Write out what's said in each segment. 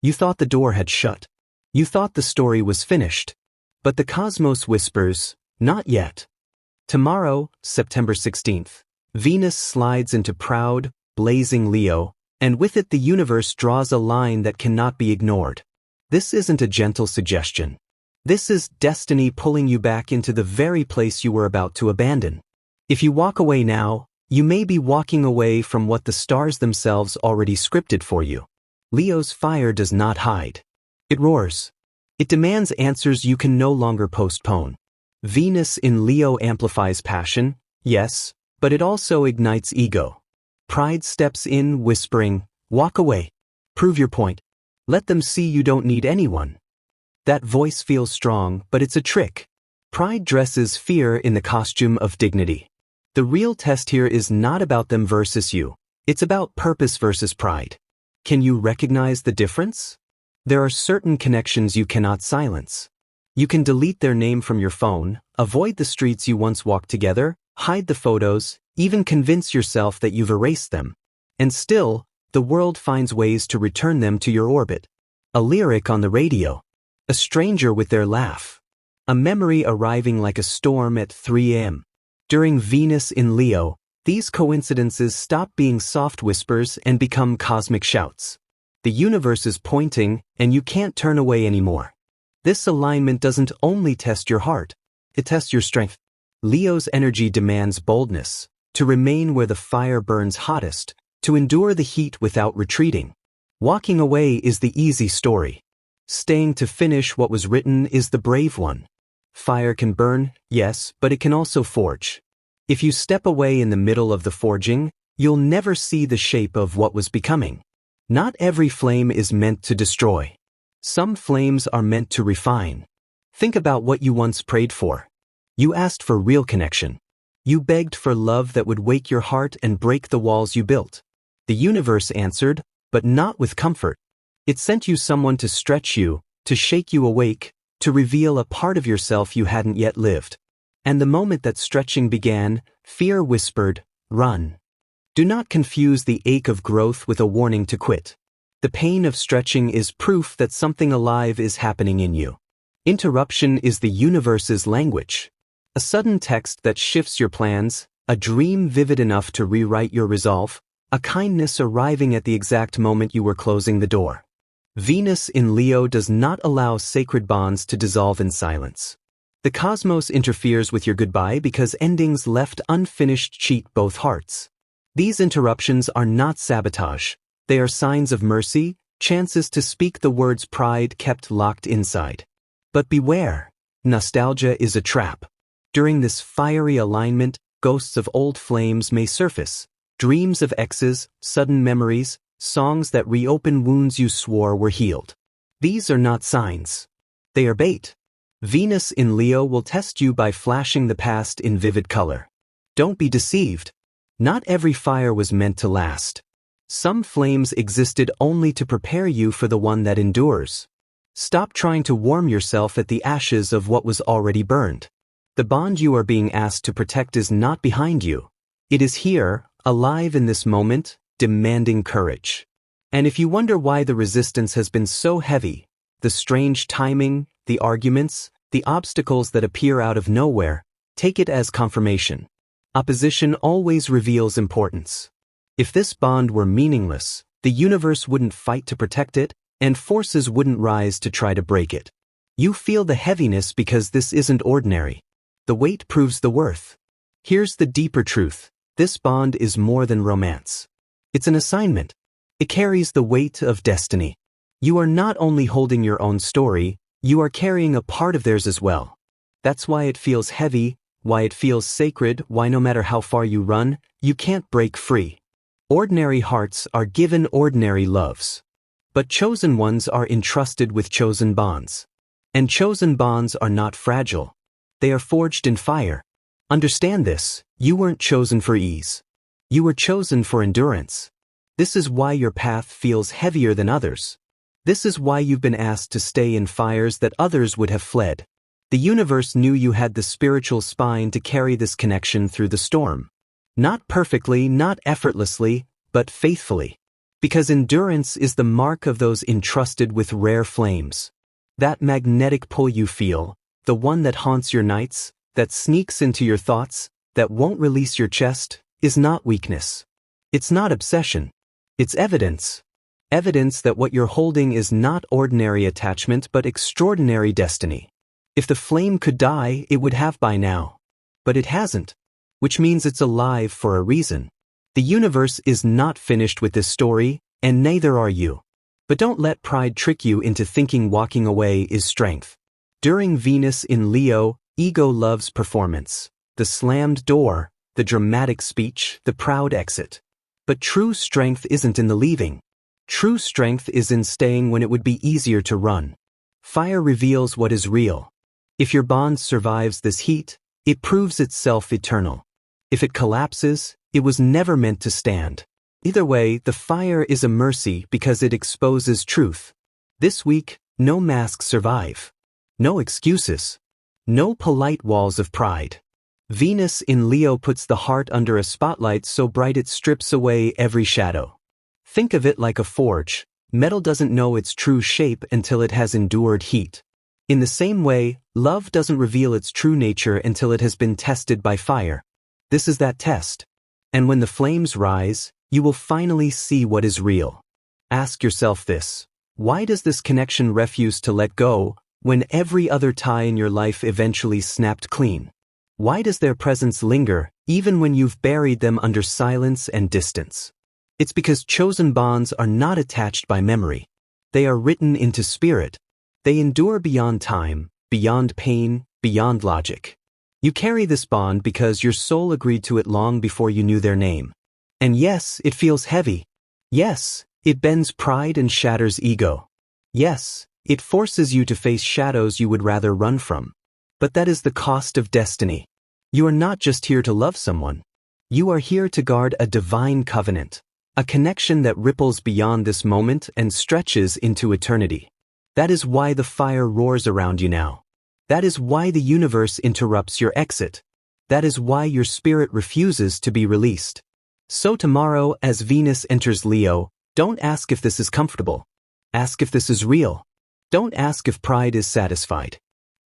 You thought the door had shut. You thought the story was finished. But the cosmos whispers, not yet. Tomorrow, September 16th, Venus slides into proud, blazing Leo, and with it the universe draws a line that cannot be ignored. This isn't a gentle suggestion. This is destiny pulling you back into the very place you were about to abandon. If you walk away now, you may be walking away from what the stars themselves already scripted for you. Leo's fire does not hide. It roars. It demands answers you can no longer postpone. Venus in Leo amplifies passion, yes, but it also ignites ego. Pride steps in, whispering, walk away. Prove your point. Let them see you don't need anyone. That voice feels strong, but it's a trick. Pride dresses fear in the costume of dignity. The real test here is not about them versus you. It's about purpose versus pride. Can you recognize the difference? There are certain connections you cannot silence. You can delete their name from your phone, avoid the streets you once walked together, hide the photos, even convince yourself that you've erased them. And still, the world finds ways to return them to your orbit. A lyric on the radio. A stranger with their laugh. A memory arriving like a storm at 3 a.m. During Venus in Leo, these coincidences stop being soft whispers and become cosmic shouts. The universe is pointing, and you can't turn away anymore. This alignment doesn't only test your heart, it tests your strength. Leo's energy demands boldness, to remain where the fire burns hottest, to endure the heat without retreating. Walking away is the easy story. Staying to finish what was written is the brave one. Fire can burn, yes, but it can also forge. If you step away in the middle of the forging, you'll never see the shape of what was becoming. Not every flame is meant to destroy. Some flames are meant to refine. Think about what you once prayed for. You asked for real connection. You begged for love that would wake your heart and break the walls you built. The universe answered, but not with comfort. It sent you someone to stretch you, to shake you awake, to reveal a part of yourself you hadn't yet lived. And the moment that stretching began, fear whispered, run. Do not confuse the ache of growth with a warning to quit. The pain of stretching is proof that something alive is happening in you. Interruption is the universe's language. A sudden text that shifts your plans, a dream vivid enough to rewrite your resolve, a kindness arriving at the exact moment you were closing the door. Venus in Leo does not allow sacred bonds to dissolve in silence. The cosmos interferes with your goodbye because endings left unfinished cheat both hearts. These interruptions are not sabotage. They are signs of mercy, chances to speak the words pride kept locked inside. But beware, nostalgia is a trap. During this fiery alignment, ghosts of old flames may surface. Dreams of exes, sudden memories, songs that reopen wounds you swore were healed. These are not signs. They are bait. Venus in Leo will test you by flashing the past in vivid color. Don't be deceived. Not every fire was meant to last. Some flames existed only to prepare you for the one that endures. Stop trying to warm yourself at the ashes of what was already burned. The bond you are being asked to protect is not behind you. It is here, alive in this moment, demanding courage. And if you wonder why the resistance has been so heavy, the strange timing, the arguments, the obstacles that appear out of nowhere, take it as confirmation. Opposition always reveals importance. If this bond were meaningless, the universe wouldn't fight to protect it, and forces wouldn't rise to try to break it. You feel the heaviness because this isn't ordinary. The weight proves the worth. Here's the deeper truth. This bond is more than romance. It's an assignment. It carries the weight of destiny. You are not only holding your own story, you are carrying a part of theirs as well. That's why it feels heavy, why it feels sacred, why no matter how far you run, you can't break free. Ordinary hearts are given ordinary loves. But chosen ones are entrusted with chosen bonds. And chosen bonds are not fragile. They are forged in fire. Understand this, you weren't chosen for ease. You were chosen for endurance. This is why your path feels heavier than others. This is why you've been asked to stay in fires that others would have fled. The universe knew you had the spiritual spine to carry this connection through the storm. Not perfectly, not effortlessly, but faithfully. Because endurance is the mark of those entrusted with rare flames. That magnetic pull you feel, the one that haunts your nights, that sneaks into your thoughts, that won't release your chest, is not weakness. It's not obsession. It's evidence. Evidence that what you're holding is not ordinary attachment but extraordinary destiny. If the flame could die, it would have by now. But it hasn't, which means it's alive for a reason. The universe is not finished with this story, and neither are you. But don't let pride trick you into thinking walking away is strength. During Venus in Leo, ego loves performance. The slammed door, the dramatic speech, the proud exit. But true strength isn't in the leaving. True strength is in staying when it would be easier to run. Fire reveals what is real. If your bond survives this heat, it proves itself eternal. If it collapses, it was never meant to stand. Either way, the fire is a mercy because it exposes truth. This week, no masks survive. No excuses. No polite walls of pride. Venus in Leo puts the heart under a spotlight so bright it strips away every shadow. Think of it like a forge. Metal doesn't know its true shape until it has endured heat. In the same way, love doesn't reveal its true nature until it has been tested by fire. This is that test. And when the flames rise, you will finally see what is real. Ask yourself this: why does this connection refuse to let go when every other tie in your life eventually snapped clean? Why does their presence linger even when you've buried them under silence and distance? It's because chosen bonds are not attached by memory. They are written into spirit. They endure beyond time, beyond pain, beyond logic. You carry this bond because your soul agreed to it long before you knew their name. And yes, it feels heavy. Yes, it bends pride and shatters ego. Yes, it forces you to face shadows you would rather run from. But that is the cost of destiny. You are not just here to love someone. You are here to guard a divine covenant. A connection that ripples beyond this moment and stretches into eternity. That is why the fire roars around you now. That is why the universe interrupts your exit. That is why your spirit refuses to be released. So tomorrow, as Venus enters Leo, don't ask if this is comfortable. Ask if this is real. Don't ask if pride is satisfied.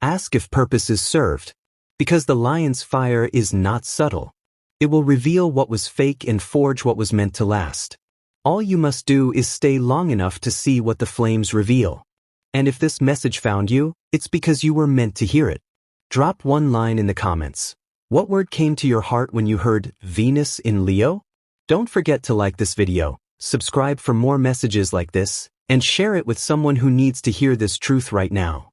Ask if purpose is served. Because the lion's fire is not subtle. It will reveal what was fake and forge what was meant to last. All you must do is stay long enough to see what the flames reveal. And if this message found you, it's because you were meant to hear it. Drop one line in the comments. What word came to your heart when you heard Venus in Leo? Don't forget to like this video, subscribe for more messages like this, and share it with someone who needs to hear this truth right now.